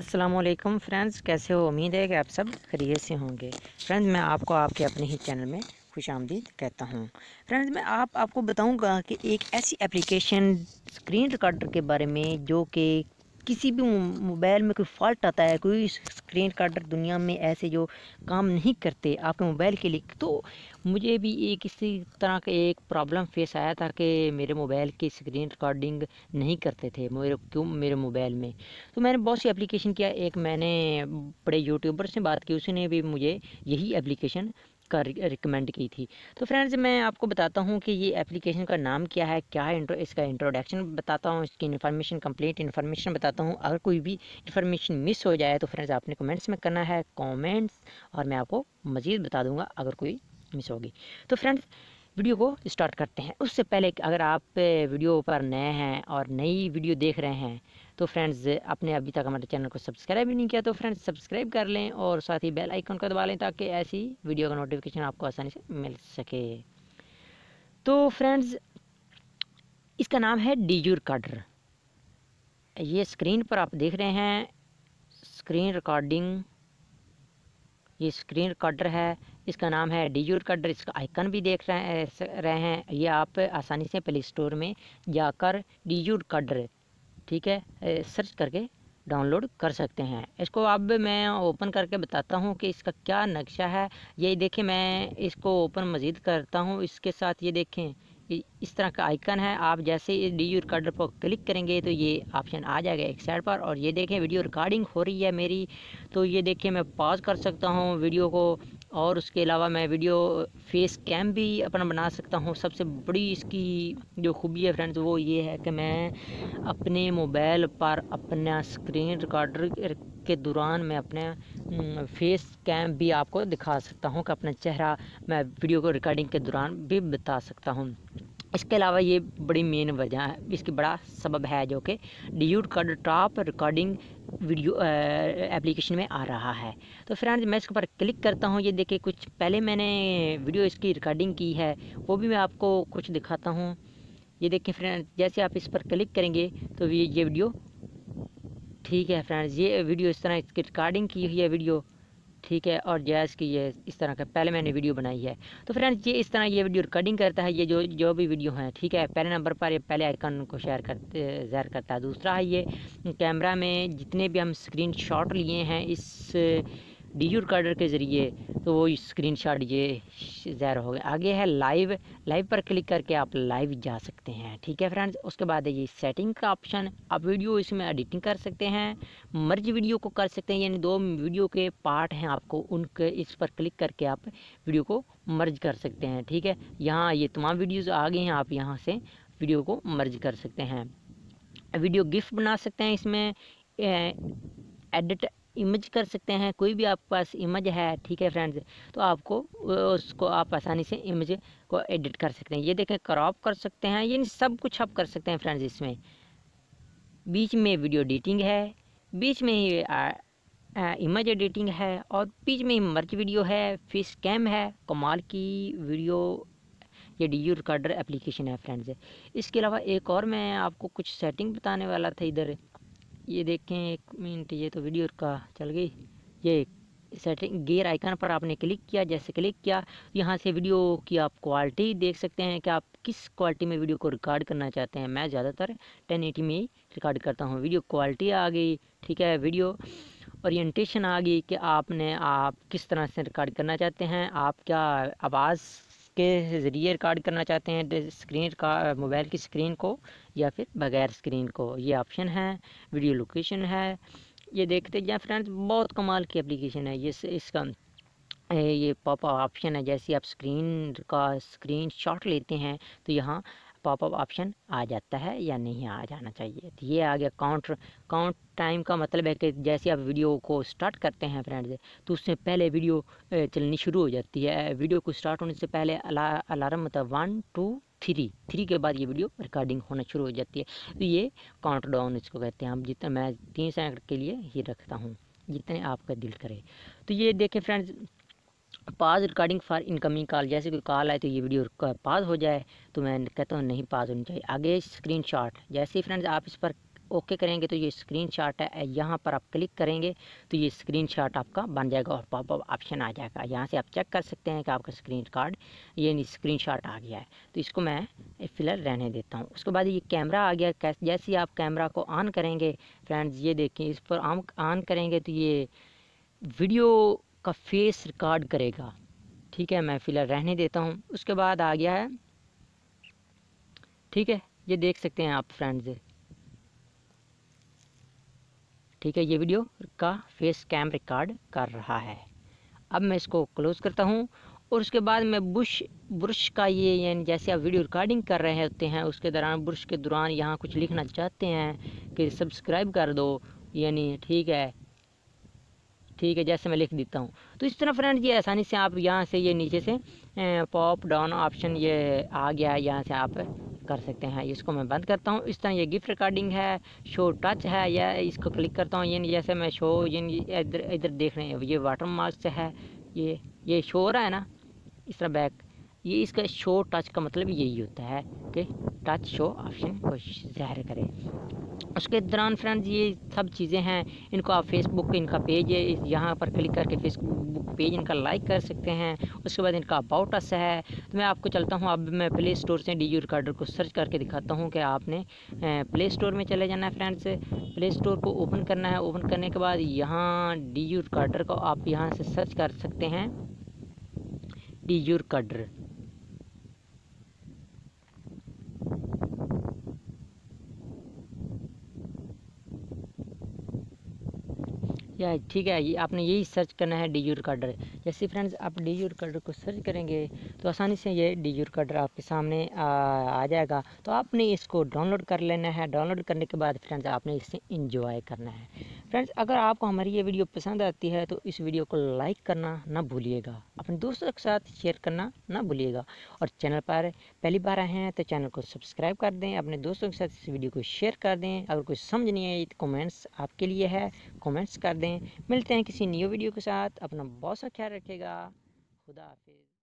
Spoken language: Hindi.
अस्सलामुअलैकुम फ्रेंड्स, कैसे हो? उम्मीद है कि आप सब खैरियत से होंगे। फ्रेंड्स, मैं आपको आपके अपने ही चैनल में खुशामदीद कहता हूं। फ्रेंड्स, मैं आपको बताऊंगा कि एक ऐसी एप्लीकेशन स्क्रीन रिकॉर्डर के बारे में जो कि किसी भी मोबाइल में कोई फॉल्ट आता है, कोई स्क्रीन रिकॉर्डर दुनिया में ऐसे जो काम नहीं करते आपके मोबाइल के लिए। तो मुझे भी एक इसी तरह का एक प्रॉब्लम फेस आया था कि मेरे मोबाइल की स्क्रीन रिकॉर्डिंग नहीं करते थे मेरे मोबाइल में। तो मैंने बहुत सी एप्लीकेशन किया। एक मैंने बड़े यूट्यूबर से बात की, उसने भी मुझे यही एप्लीकेशन का रिकमेंड की थी। तो फ्रेंड्स, मैं आपको बताता हूँ कि ये एप्लीकेशन का नाम क्या है, क्या है इसका इंट्रोडक्शन बताता हूँ, इसकी इन्फॉर्मेशन, कंप्लीट इन्फॉर्मेशन बताता हूँ। अगर कोई भी इन्फॉर्मेशन मिस हो जाए तो फ्रेंड्स आपने कमेंट्स में करना है कमेंट्स, और मैं आपको मज़ीद बता दूँगा अगर कोई मिस होगी। तो फ्रेंड्स, वीडियो को स्टार्ट करते हैं। उससे पहले अगर आप वीडियो पर नए हैं और नई वीडियो देख रहे हैं तो फ्रेंड्स, आपने अभी तक हमारे चैनल को सब्सक्राइब भी नहीं किया तो फ्रेंड्स सब्सक्राइब कर लें और साथ ही बेल आइकन को दबा लें ताकि ऐसी वीडियो का नोटिफिकेशन आपको आसानी से मिल सके। तो फ्रेंड्स, इसका नाम है डीजू रिकॉर्डर। ये स्क्रीन पर आप देख रहे हैं स्क्रीन रिकॉर्डिंग, ये स्क्रीन रिकॉर्डर है। इसका नाम है डीजू रिकॉर्डर। इसका आइकन भी देख रहे हैं। ये आप आसानी से प्ले स्टोर में जाकर डीजू रिकॉर्डर, ठीक है, सर्च करके डाउनलोड कर सकते हैं। इसको अब मैं ओपन करके बताता हूँ कि इसका क्या नक्शा है। ये देखें, मैं इसको ओपन मज़ीद करता हूँ। इसके साथ ये देखें इस तरह का आइकन है। आप जैसे इस डीजू रिकॉर्डर पर क्लिक करेंगे तो ये ऑप्शन आ जाएगा एक साइड पर, और ये देखें वीडियो रिकॉर्डिंग हो रही है मेरी। तो ये देखें, मैं पॉज कर सकता हूँ वीडियो को, और उसके अलावा मैं वीडियो फेस कैम भी अपना बना सकता हूँ। सबसे बड़ी इसकी जो खूबी है फ्रेंड्स वो ये है कि मैं अपने मोबाइल पर अपना स्क्रीन रिकॉर्डर के दौरान मैं अपने फेस कैम भी आपको दिखा सकता हूँ कि अपना चेहरा मैं वीडियो को रिकॉर्डिंग के दौरान भी बता सकता हूँ। इसके अलावा ये बड़ी मेन वजह है, इसकी बड़ा सबब है जो कि DU recorder top recording video application में आ रहा है। तो फ्रेंड्स, मैं इसके ऊपर क्लिक करता हूँ। ये देखिए, कुछ पहले मैंने वीडियो इसकी रिकॉर्डिंग की है, वो भी मैं आपको कुछ दिखाता हूँ। ये देखिए फ्रेंड्स, जैसे आप इस पर क्लिक करेंगे तो ये वीडियो, ठीक है फ्रेंड्स, ये वीडियो इस तरह इसकी रिकॉर्डिंग की हुई है वीडियो, ठीक है। और जैस की ये इस तरह का पहले मैंने वीडियो बनाई है। तो फ्रेंड्स, ये इस तरह ये वीडियो रिकॉर्डिंग करता है। ये जो भी वीडियो है, ठीक है, पहले नंबर पर ये पहले आइकन को शेयर करता है। दूसरा है ये कैमरा में जितने भी हम स्क्रीन शॉट लिए हैं इस डीजू रिकॉर्डर के ज़रिए, तो वो स्क्रीन शॉट ये ज़ाहिर हो गया। आगे है लाइव पर क्लिक करके आप लाइव जा सकते हैं, ठीक है फ्रेंड्स। उसके बाद है ये सेटिंग का ऑप्शन। आप वीडियो इसमें एडिटिंग कर सकते हैं, मर्ज वीडियो को कर सकते हैं, यानी दो वीडियो के पार्ट हैं आपको उनके इस पर क्लिक करके आप वीडियो को मर्ज कर सकते हैं, ठीक है। यहाँ ये तमाम वीडियोज़ आ गए हैं, आप यहाँ से वीडियो को मर्ज कर सकते हैं। वीडियो गिफ बना सकते हैं इसमें, एडिट इमेज कर सकते हैं। कोई भी आपके पास इमेज है, ठीक है फ्रेंड्स, तो आपको उसको आप आसानी से इमेज को एडिट कर सकते हैं। ये देखें, क्रॉप कर सकते हैं, ये सब कुछ आप कर सकते हैं फ्रेंड्स। इसमें बीच में वीडियो एडिटिंग है, बीच में ही इमेज एडिटिंग है, और बीच में ही मर्ज वीडियो है, फेस कैम है। कमाल की वीडियो ये डीजू रिकॉर्डर एप्लीकेशन है फ्रेंड्स। इसके अलावा एक और मैं आपको कुछ सेटिंग बताने वाला था इधर। ये देखें, एक मिनट, ये तो वीडियो का चल गई। ये सेटिंग गेयर आइकन पर आपने क्लिक किया, जैसे क्लिक किया यहाँ से वीडियो की आप क्वालिटी देख सकते हैं कि आप किस क्वालिटी में वीडियो को रिकॉर्ड करना चाहते हैं। मैं ज़्यादातर 1080 में ही रिकॉर्ड करता हूँ। वीडियो क्वालिटी आ गई, ठीक है। वीडियो ओरिएंटेशन आ गई कि आप किस तरह से रिकॉर्ड करना चाहते हैं। आप क्या आवाज़ के ज़रिए रिकॉर्ड करना चाहते हैं स्क्रीन का, मोबाइल की स्क्रीन को, या फिर बगैर स्क्रीन को, ये ऑप्शन है। वीडियो लोकेशन है, ये देखते जाए फ्रेंड्स, बहुत कमाल की एप्लीकेशन है ये। इसका ये पॉप ऑप्शन है, जैसे आप स्क्रीन शॉट लेते हैं तो यहाँ पॉपअप ऑप्शन आ जाता है या नहीं आ जाना चाहिए। तो ये आ गया काउंट टाइम का मतलब है कि जैसे आप वीडियो को स्टार्ट करते हैं फ्रेंड्स, तो उससे पहले वीडियो चलनी शुरू हो जाती है। वीडियो को स्टार्ट होने से पहले अलार्म मतलब 1 2 3 के बाद ये वीडियो रिकॉर्डिंग होना शुरू हो जाती है। तो ये काउंट डाउन इसको कहते हैं। हम जितना, मैं 3 सेकंड के लिए ही रखता हूँ, जितने आपका दिल करे। तो ये देखें फ्रेंड्स, पाज रिकॉर्डिंग फॉर इनकमिंग कॉल, जैसे कोई कॉल आए तो ये वीडियो पाज हो जाए, तो मैं कहता हूँ नहीं पाज होनी चाहिए। आगे स्क्रीनशॉट, जैसे ही फ्रेंड्स आप इस पर ओके करेंगे तो ये स्क्रीनशॉट है, यहाँ पर आप क्लिक करेंगे तो ये स्क्रीनशॉट आपका बन जाएगा और पॉपअप ऑप्शन आ जाएगा। यहाँ से आप चेक कर सकते हैं कि आपका ये स्क्रीनशॉट आ गया है। तो इसको मैं फिलहाल रहने देता हूँ। उसके बाद ये कैमरा आ गया। जैसे ही आप कैमरा को ऑन करेंगे फ्रेंड्स, ये देखें, इस पर ऑन करेंगे तो ये वीडियो का फेस रिकॉर्ड करेगा। ठीक है, मैं फिलहाल रहने देता हूँ। उसके बाद आ गया है, ठीक है, ये देख सकते हैं आप फ्रेंड्स, ठीक है, ये वीडियो का फेस कैम रिकॉर्ड कर रहा है। अब मैं इसको क्लोज़ करता हूँ और उसके बाद मैं ब्रश का ये, यानी जैसे आप वीडियो रिकॉर्डिंग कर रहे होते हैं उसके दौरान, ब्रश के दौरान यहाँ कुछ लिखना चाहते हैं कि सब्सक्राइब कर दो, यानी ठीक है, जैसे मैं लिख देता हूँ। तो इस तरह फ्रेंड ये आसानी से आप यहाँ से ये नीचे से पॉप डाउन ऑप्शन ये आ गया है, यहाँ से आप कर सकते हैं। इसको मैं बंद करता हूँ। इस तरह ये गिफ्ट रिकॉर्डिंग है, शो टच है, या इसको क्लिक करता हूँ, ये जैसे मैं शो, ये इधर देख रहे हैं, ये वाटर मार्क है, ये शो हो रहा है ना इस तरह बैक, ये इसका शो टच का मतलब यही होता है कि टच शो ऑप्शन को ज़ाहिर करे। उसके दौरान फ्रेंड्स ये सब चीज़ें हैं, इनको आप फेसबुक इनका पेज है, यहाँ पर क्लिक करके फेसबुक पेज इनका लाइक कर सकते हैं। उसके बाद इनका अबाउट अस है। तो मैं आपको चलता हूँ, अब मैं प्ले स्टोर से डी रिकॉर्डर को सर्च करके दिखाता हूँ कि आपने प्ले स्टोर में चले जाना है फ्रेंड्स। प्ले स्टोर को ओपन करना है। ओपन करने के बाद यहाँ डी रिकॉर्डर को आप यहाँ से सर्च कर सकते हैं, डी रिकॉर्डर। या ठीक है, ये आपने यही सर्च करना है, डी रिकॉर्डर। जैसे फ्रेंड्स आप डी रिकॉर्डर को सर्च करेंगे तो आसानी से ये डी रिकॉर्डर आपके सामने आ जाएगा। तो आपने इसको डाउनलोड कर लेना है। डाउनलोड करने के बाद फ्रेंड्स आपने इसे इंजॉय करना है। फ्रेंड्स अगर आपको हमारी ये वीडियो पसंद आती है तो इस वीडियो को लाइक करना ना भूलिएगा, अपने दोस्तों के साथ शेयर करना ना भूलिएगा, और चैनल पर पहली बार आए हैं तो चैनल को सब्सक्राइब कर दें, अपने दोस्तों के साथ इस वीडियो को शेयर कर दें। अगर कुछ समझ नहीं आई तो कमेंट्स आपके लिए है, कमेंट्स कर दें। मिलते हैं किसी न्यू वीडियो के साथ। अपना बहुत सा ख्याल रखिएगा। खुदा हाफिज़।